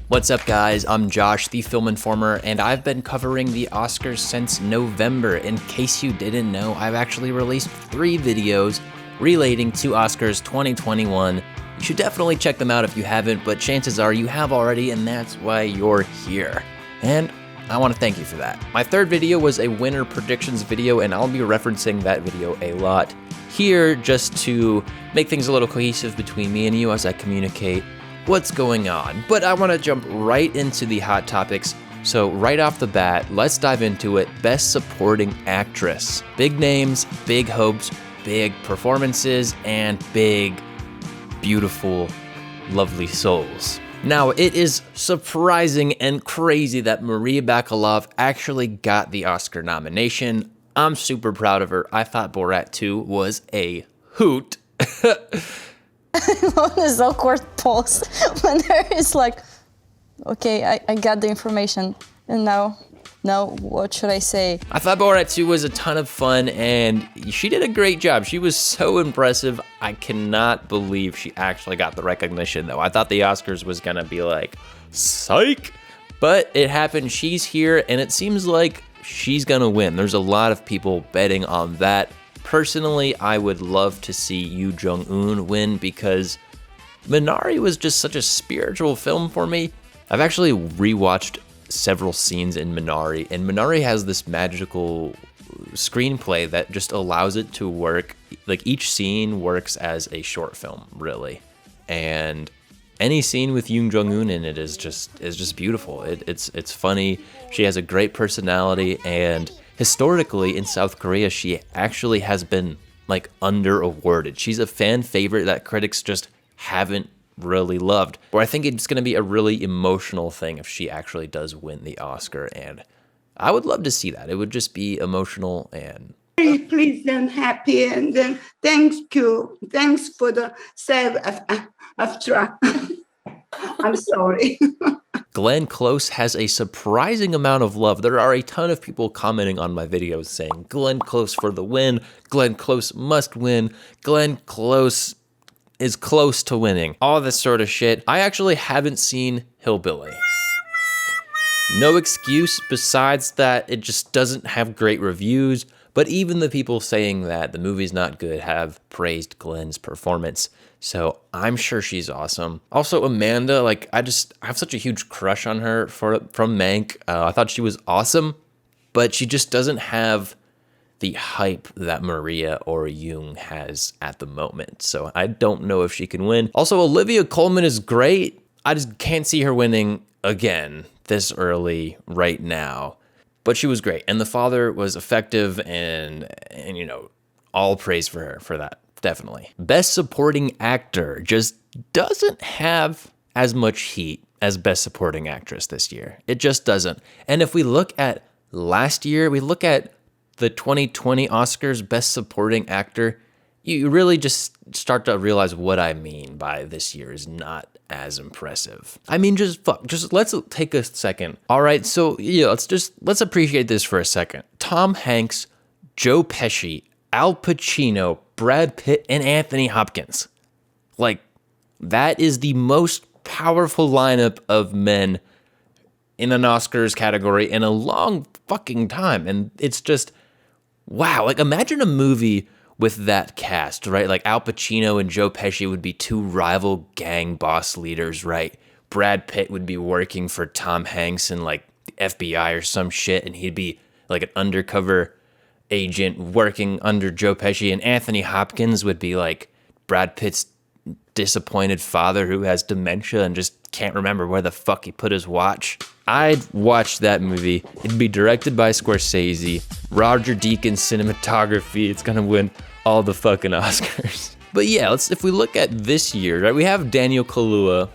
What's up guys, I'm Josh, the Film Informer, and I've been covering the Oscars since November. In case you didn't know, I've actually released 3 videos relating to Oscars 2021. You should definitely check them out if you haven't, but chances are you have already, and that's why you're here. And I want to thank you for that. My 3rd video was a winner predictions video, and I'll be referencing that video a lot here just to make things a little cohesive between me and you as I communicate what's going on. But I want to jump right into the hot topics. So right off the bat, let's dive into it. Best Supporting Actress. Big names, big hopes, big performances, and big, beautiful, lovely souls. Now, it is surprising and crazy that Maria Bakalov actually got the Oscar nomination. I'm super proud of her. I thought Borat 2 was a hoot. On this awkward pause when there is like, okay, I got the information, and now what should I say? I thought Borat 2 was a ton of fun, and she did a great job. She was so impressive. I cannot believe she actually got the recognition, though. I thought the Oscars was gonna be like, psych, but it happened. She's here, and it seems like she's gonna win. There's a lot of people betting on that. Personally, I would love to see Yoo Jung-un win because Minari was just such a spiritual film for me. I've actually rewatched several scenes in Minari, and Minari has this magical screenplay that just allows it to work. Like, each scene works as a short film, really. And any scene with Yoo Jung-un in it is just beautiful. It's funny. She has a great personality, and historically in South Korea, she actually has been like under-awarded. She's a fan favorite that critics just haven't really loved. Or I think it's going to be a really emotional thing if she actually does win the Oscar, and I would love to see that. It would just be emotional and very pleased and happy, and then thanks for the save after. I'm sorry. Glenn Close has a surprising amount of love. There are a ton of people commenting on my videos saying, Glenn Close for the win, Glenn Close must win, Glenn Close is close to winning, all this sort of shit. I actually haven't seen Hillbilly. No excuse besides that it just doesn't have great reviews, but even the people saying that the movie's not good have praised Glenn's performance. So I'm sure she's awesome. Also, Amanda, like, I have such a huge crush on her from Mank. I thought she was awesome, but she just doesn't have the hype that Maria or Jung has at the moment. So I don't know if she can win. Also, Olivia Colman is great. I just can't see her winning again this early right now. But she was great, and The Father was effective, and you know, all praise for her for that. Definitely. Best Supporting Actor just doesn't have as much heat as Best Supporting Actress this year. It just doesn't. And if we look at last year, we look at the 2020 Oscars Best Supporting Actor, you really just start to realize what I mean by this year is not as impressive. I mean, just let's take a second. All right, so yeah, let's appreciate this for a second. Tom Hanks, Joe Pesci, Al Pacino, Brad Pitt, and Anthony Hopkins. Like, that is the most powerful lineup of men in an Oscars category in a long fucking time. And it's just, wow. Like, imagine a movie with that cast, right? Like, Al Pacino and Joe Pesci would be 2 rival gang boss leaders, right? Brad Pitt would be working for Tom Hanks in, like, the FBI or some shit, and he'd be, like, an undercover agent working under Joe Pesci, and Anthony Hopkins would be like Brad Pitt's disappointed father who has dementia and just can't remember where the fuck he put his watch. I'd watch that movie. It'd be directed by Scorsese. Roger Deakins cinematography. It's gonna win all the fucking Oscars. But yeah, if we look at this year, right, we have Daniel Kaluuya,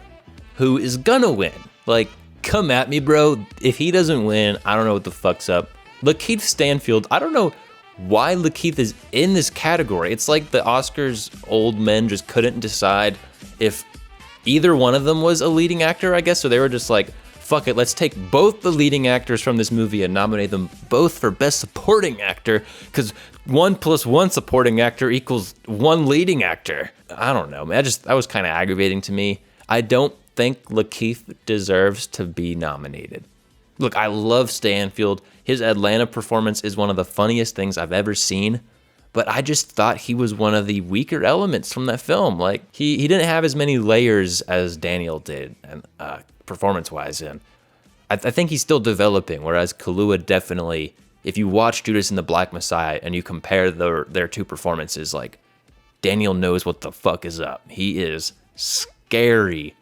who is gonna win. Like, come at me, bro. If he doesn't win, I don't know what the fuck's up. Lakeith Stanfield, I don't know why Lakeith is in this category. It's like the Oscars old men just couldn't decide if either one of them was a leading actor, I guess. So they were just like, fuck it, let's take both the leading actors from this movie and nominate them both for Best Supporting Actor, because 1 + 1 supporting actor equals 1 leading actor. I don't know, man. That was kind of aggravating to me. I don't think Lakeith deserves to be nominated. Look, I love Stanfield. His Atlanta performance is one of the funniest things I've ever seen, but I just thought he was one of the weaker elements from that film. Like, he didn't have as many layers as Daniel did, and performance-wise, and I think he's still developing, whereas Kaluuya definitely, if you watch Judas and the Black Messiah and you compare their two performances, like, Daniel knows what the fuck is up. He is scary,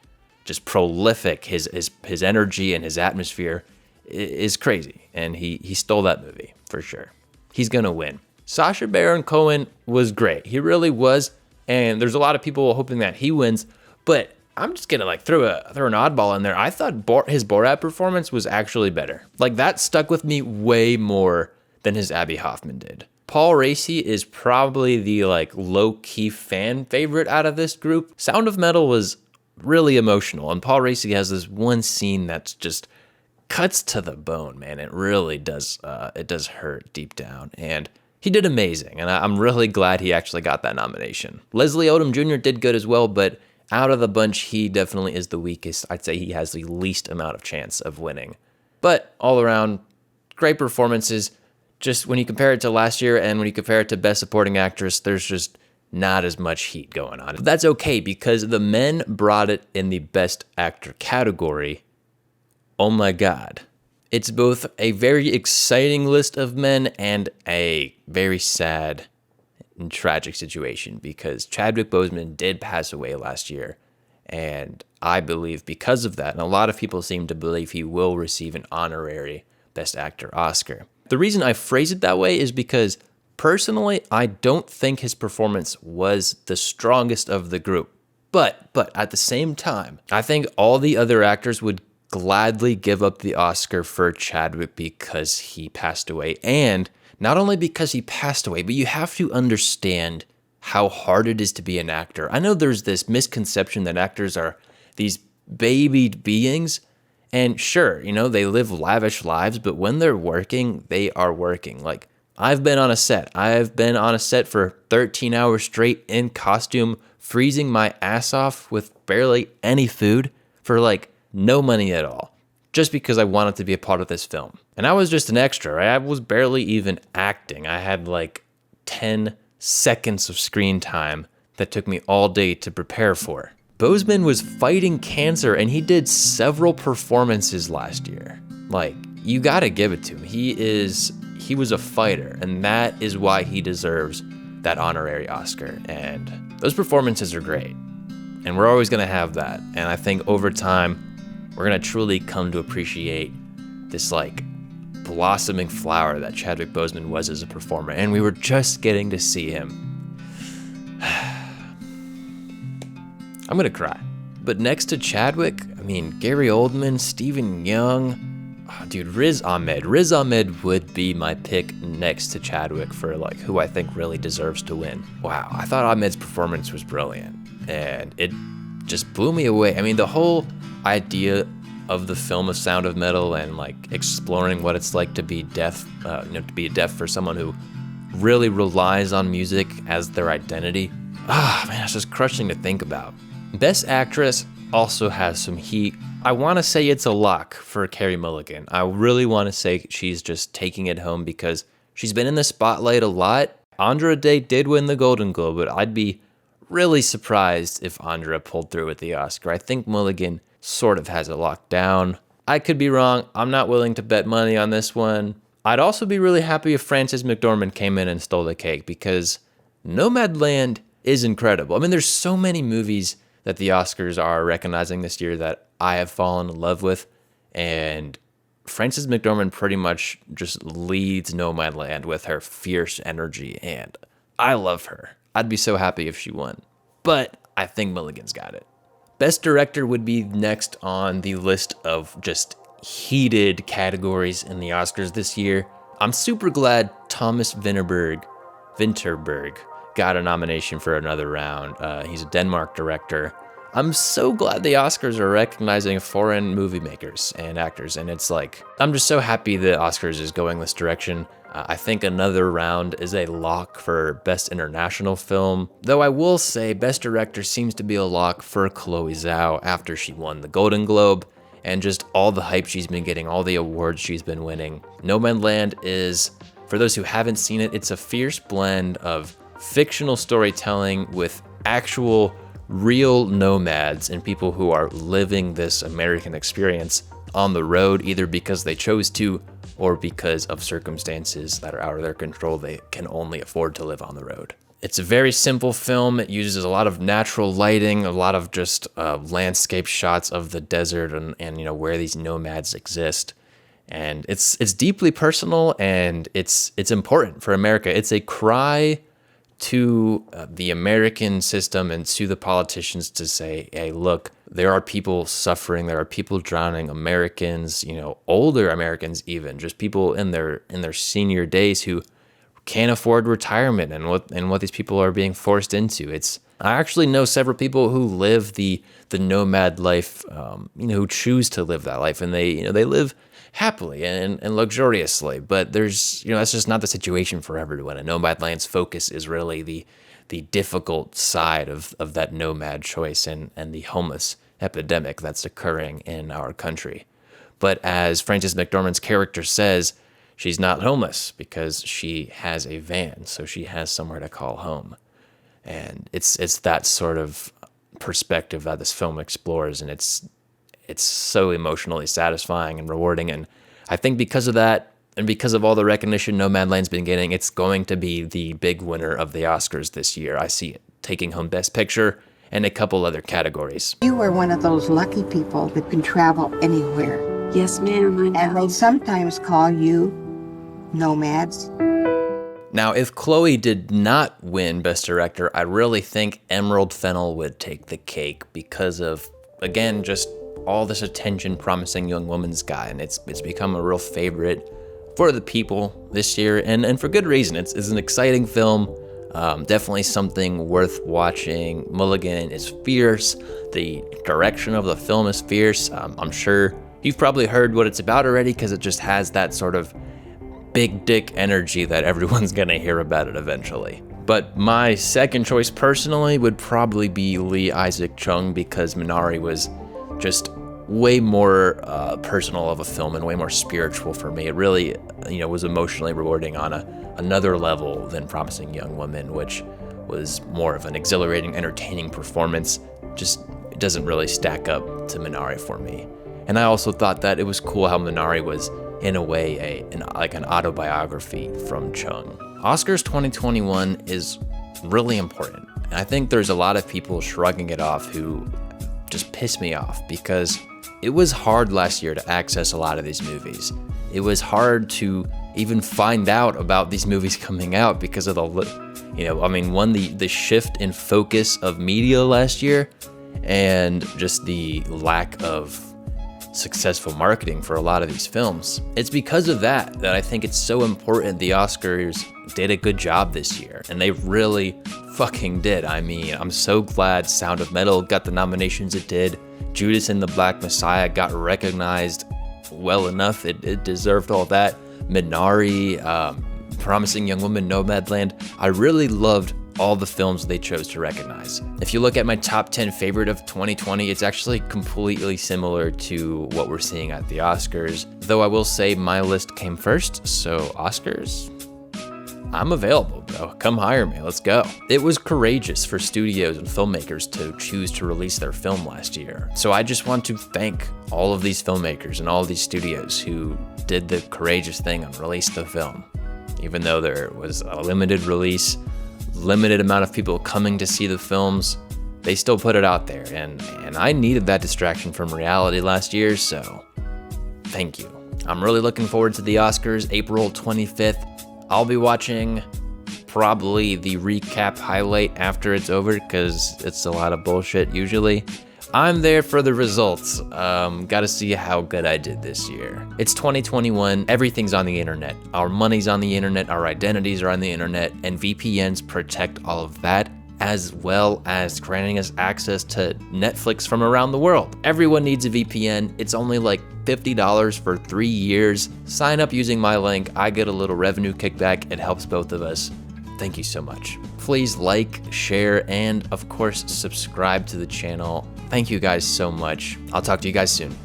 just prolific. His energy and his atmosphere is crazy, and he stole that movie for sure. He's gonna win. Sacha Baron Cohen was great. He really was, and there's a lot of people hoping that he wins, but I'm just gonna like throw an oddball in there. I thought his Borat performance was actually better. Like, that stuck with me way more than his Abby Hoffman did. Paul Raci is probably the like low-key fan favorite out of this group. Sound of Metal was really emotional, and Paul Raci has this one scene that's just cuts to the bone, man. It really does. It does hurt deep down, and he did amazing. And I'm really glad he actually got that nomination. Leslie Odom Jr. did good as well, but out of the bunch, he definitely is the weakest. I'd say he has the least amount of chance of winning. But all around, great performances. Just when you compare it to last year and when you compare it to Best Supporting Actress, there's just not as much heat going on. But that's okay, because the men brought it in the Best Actor category. Oh my God. It's both a very exciting list of men and a very sad and tragic situation, because Chadwick Boseman did pass away last year. And I believe because of that, and a lot of people seem to believe he will receive an honorary Best Actor Oscar. The reason I phrase it that way is because personally, I don't think his performance was the strongest of the group. But at the same time, I think all the other actors would gladly give up the Oscar for Chadwick because he passed away. And not only because he passed away, but you have to understand how hard it is to be an actor. I know there's this misconception that actors are these babied beings. And sure, you know, they live lavish lives, but when they're working, they are working. Like, I've been on a set. I've been on a set for 13 hours straight in costume, freezing my ass off with barely any food for like no money at all, just because I wanted to be a part of this film. And I was just an extra, right? I was barely even acting. I had like 10 seconds of screen time that took me all day to prepare for. Boseman was fighting cancer, and he did several performances last year. Like, you gotta give it to him. He was a fighter, and that is why he deserves that honorary Oscar. And those performances are great, and we're always gonna have that. And I think over time, we're gonna truly come to appreciate this like blossoming flower that Chadwick Boseman was as a performer, and we were just getting to see him. I'm gonna cry. But next to Chadwick, I mean, Gary Oldman, Stephen Young, dude, Riz Ahmed. Riz Ahmed would be my pick next to Chadwick for like who I think really deserves to win. Wow, I thought Ahmed's performance was brilliant, and it just blew me away. I mean, the whole idea of the film of Sound of Metal and like exploring what it's like to be deaf, to be deaf for someone who really relies on music as their identity. Man, it's just crushing to think about. Best Actress also has some heat. I want to say it's a lock for Carey Mulligan. I really want to say she's just taking it home because she's been in the spotlight a lot. Andra Day did win the Golden Globe, but I'd be really surprised if Andra pulled through with the Oscar. I think Mulligan sort of has it locked down. I could be wrong. I'm not willing to bet money on this one. I'd also be really happy if Frances McDormand came in and stole the cake, because Nomadland is incredible. I mean, there's so many movies that the Oscars are recognizing this year that I have fallen in love with, and Frances McDormand pretty much just leads Nomadland with her fierce energy, and I love her. I'd be so happy if she won, but I think Mulligan's got it. Best Director would be next on the list of just heated categories in the Oscars this year. I'm super glad Thomas Vinterberg got a nomination for another round. He's a Denmark director. I'm so glad the Oscars are recognizing foreign movie makers and actors, and it's like, I'm just so happy the Oscars is going this direction. I think another round is a lock for Best International Film, though I will say Best Director seems to be a lock for Chloe Zhao after she won the Golden Globe, and just all the hype she's been getting, all the awards she's been winning. Nomadland is, for those who haven't seen it, it's a fierce blend of fictional storytelling with actual real nomads and people who are living this American experience on the road, either because they chose to or because of circumstances that are out of their control. They can only afford to live on the road. It's a very simple film. It uses a lot of natural lighting, a lot of just landscape shots of the desert and you know, where these nomads exist. And it's deeply personal, and it's important for America. It's a cry to the American system and to the politicians to say, hey, look, there are people suffering, there are people drowning, Americans, you know, older Americans even, just people in their senior days who can't afford retirement, and what these people are being forced into. I actually know several people who live the nomad life, you know, who choose to live that life, and they live happily and luxuriously, but there's, you know, that's just not the situation for everyone. And Nomadland's focus is really the difficult side of that nomad choice and the homeless epidemic that's occurring in our country. But as Frances McDormand's character says, she's not homeless because she has a van, so she has somewhere to call home. And it's that sort of perspective that this film explores, and it's so emotionally satisfying and rewarding. And I think because of that, and because of all the recognition Nomadland's been getting, it's going to be the big winner of the Oscars this year. I see it taking home Best Picture and a couple other categories. You are one of those lucky people that can travel anywhere. Yes, ma'am, I know. And they sometimes call you nomads. Now, if Chloe did not win Best Director, I really think Emerald Fennell would take the cake because of, again, just all this attention Promising Young Woman's got, and it's become a real favorite for the people this year, and for good reason. It's an exciting film, definitely something worth watching. Mulligan is fierce. The direction of the film is fierce. I'm sure you've probably heard what it's about already because it just has that sort of big dick energy that everyone's gonna hear about it eventually. But my second choice personally would probably be Lee Isaac Chung, because Minari was just way more personal of a film and way more spiritual for me. It really, you know, was emotionally rewarding on another level than Promising Young Woman, which was more of an exhilarating, entertaining performance. Just, it doesn't really stack up to Minari for me. And I also thought that it was cool how Minari was, in a way, an autobiography from Chung. Oscars 2021 is really important. And I think there's a lot of people shrugging it off who just piss me off, because it was hard last year to access a lot of these movies. It was hard to even find out about these movies coming out because of the shift in focus of media last year, and just the lack of successful marketing for a lot of these films. It's because of that I think it's so important the Oscars did a good job this year, and they really fucking did. I mean, I'm so glad Sound of Metal got the nominations it did. Judas and the Black Messiah got recognized well enough. It deserved all that. Minari, Promising Young Woman, Nomadland. I really loved all the films they chose to recognize. If you look at my top 10 favorite of 2020, it's actually completely similar to what we're seeing at the Oscars, though I will say my list came first, so Oscars, I'm available, bro. Come hire me, let's go. It was courageous for studios and filmmakers to choose to release their film last year. So I just want to thank all of these filmmakers and all of these studios who did the courageous thing and released the film. Even though there was a limited release, limited amount of people coming to see the films, they still put it out there, and I needed that distraction from reality last year, so thank you. I'm really looking forward to the Oscars, April 25th. I'll be watching probably the recap highlight after it's over, because it's a lot of bullshit usually. I'm there for the results. Gotta see how good I did this year. It's 2021, everything's on the internet. Our money's on the internet, our identities are on the internet, and VPNs protect all of that as well as granting us access to Netflix from around the world. Everyone needs a VPN. It's only like $50 for 3 years. Sign up using my link. I get a little revenue kickback. It helps both of us. Thank you so much. Please like, share, and of course, subscribe to the channel. Thank you guys so much. I'll talk to you guys soon.